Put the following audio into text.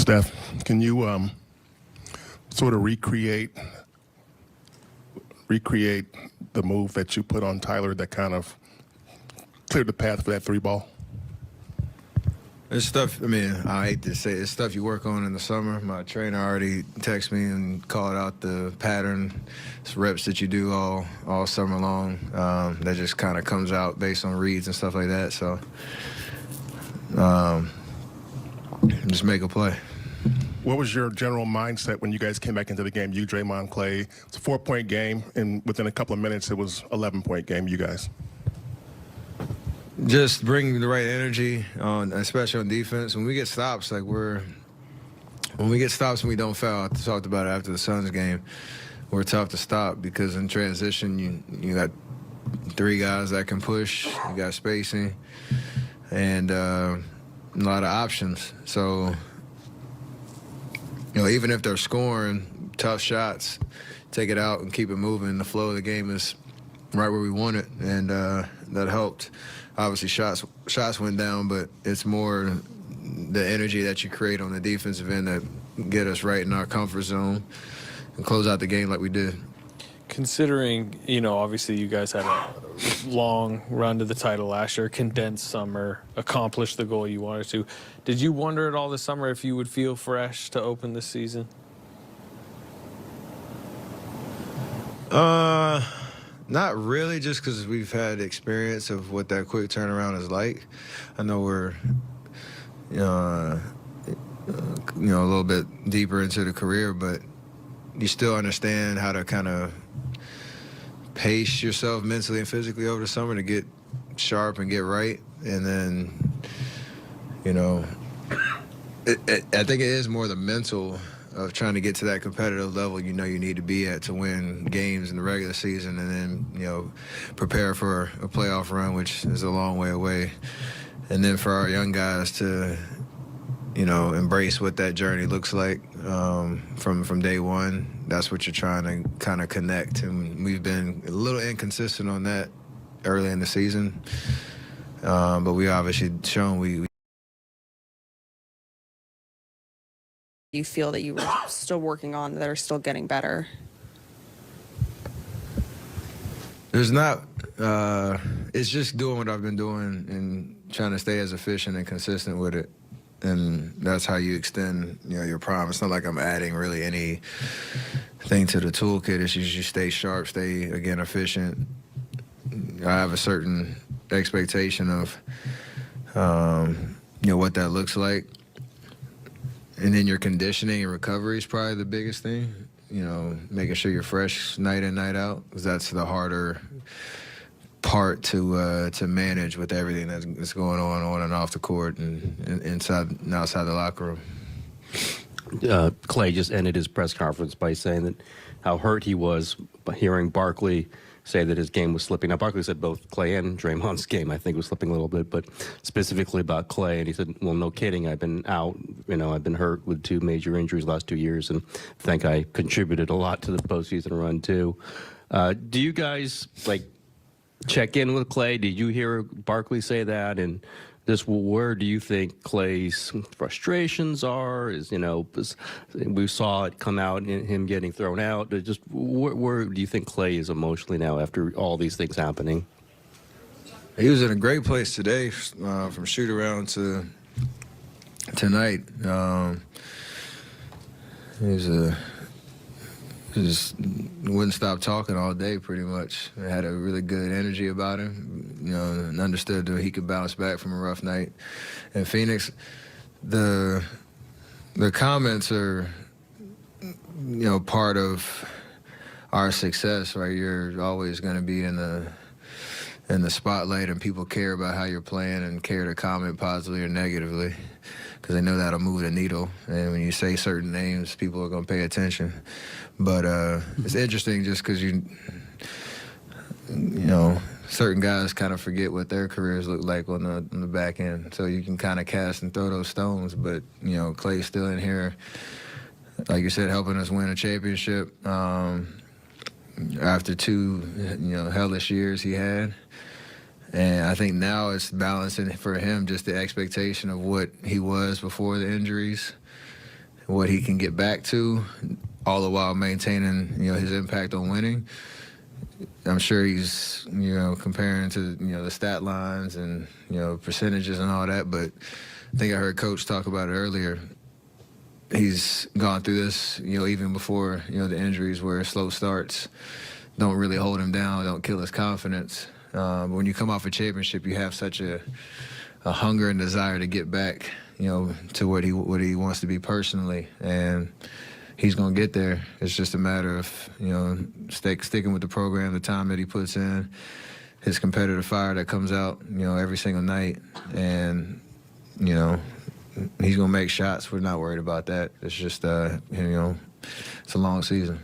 Steph, can you sort of recreate the move that you put on Tyler that kind of cleared the path for that three ball? It's stuff, I mean, I hate to say it, it's stuff you work on in the summer. My trainer already texted me and called out the pattern. It's reps that you do all summer long. That just kind of comes out based on reads and stuff like that. So just make a play. What was your general mindset when you guys came back into the game? You, Draymond, Klay. It's a 4-point game, and within a couple of minutes, it was 11-point game, you guys. Just bring the right energy on, especially on defense. When we get stops, when we get stops and we don't foul, I talked about it after the Suns game, we're tough to stop because in transition, you got three guys that can push, you got spacing, and a lot of options. So, even if they're scoring tough shots, take it out and keep it moving. The flow of the game is right where we want it, and that helped. Obviously, shots went down, but it's more the energy that you create on the defensive end that get us right in our comfort zone and close out the game like we did. Considering, obviously you guys had a long run to the title last year, condensed summer, accomplished the goal you wanted to. Did you wonder at all this summer if you would feel fresh to open this season? Not really, just because we've had experience of what that quick turnaround is like. I know we're, a little bit deeper into the career, but you still understand how to kind of pace yourself mentally and physically over the summer to get sharp and get right. And then, I think it is more the mental of trying to get to that competitive level you need to be at to win games in the regular season, and then prepare for a playoff run, which is a long way away. And then for our young guys to embrace what that journey looks like from day one. That's what you're trying to kind of connect, and we've been a little inconsistent on that early in the season, but we obviously shown we you feel that you were still working on that are still getting better? There's not, it's just doing what I've been doing and trying to stay as efficient and consistent with it. And that's how you extend, your prime. It's not like I'm adding really anything to the toolkit. It's just you stay sharp, stay, again, efficient. I have a certain expectation of, what that looks like. And then your conditioning and recovery is probably the biggest thing. Making sure you're fresh night in, night out, because that's the harder part to manage with everything that's going on and off the court and inside and outside the locker room. Klay just ended his press conference by saying that how hurt he was by hearing Barkley say that his game was slipping. Now, Barkley said both Klay and Draymond's game, I think, was slipping a little bit, but specifically about Klay. And he said, well, no kidding. I've been out. I've been hurt with 2 major injuries the last 2 years, and I think I contributed a lot to the postseason run, too. Do you guys, check in with Klay? Did you hear Barkley say that? And where do you think Klay's frustrations are? We saw it come out in him getting thrown out. Just where do you think Klay is emotionally now after all these things happening? He was in a great place today, from shoot around to tonight. He just wouldn't stop talking all day, pretty much. He had a really good energy about him, and understood that he could bounce back from a rough night. In Phoenix, the comments are, part of our success, right? You're always going to be in the spotlight, and people care about how you're playing and care to comment positively or negatively, because they know that'll move the needle. And when you say certain names, people are going to pay attention. But it's interesting just because certain guys kind of forget what their careers look like on the back end. So you can kind of cast and throw those stones. But, Klay's still in here, like you said, helping us win a championship after 2, hellish years he had. And I think now it's balancing for him just the expectation of what he was before the injuries what he can get back to, all the while maintaining, his impact on winning. I'm sure he's, comparing to, the stat lines and, percentages and all that. But I think I heard Coach talk about it earlier. He's gone through this, even before, the injuries where slow starts don't really hold him down, don't kill his confidence. But when you come off a championship, you have such a hunger and desire to get back, to what he wants to be personally. And he's going to get there. It's just a matter of, sticking with the program, the time that he puts in, his competitive fire that comes out, every single night. And, he's going to make shots. We're not worried about that. It's just, it's a long season.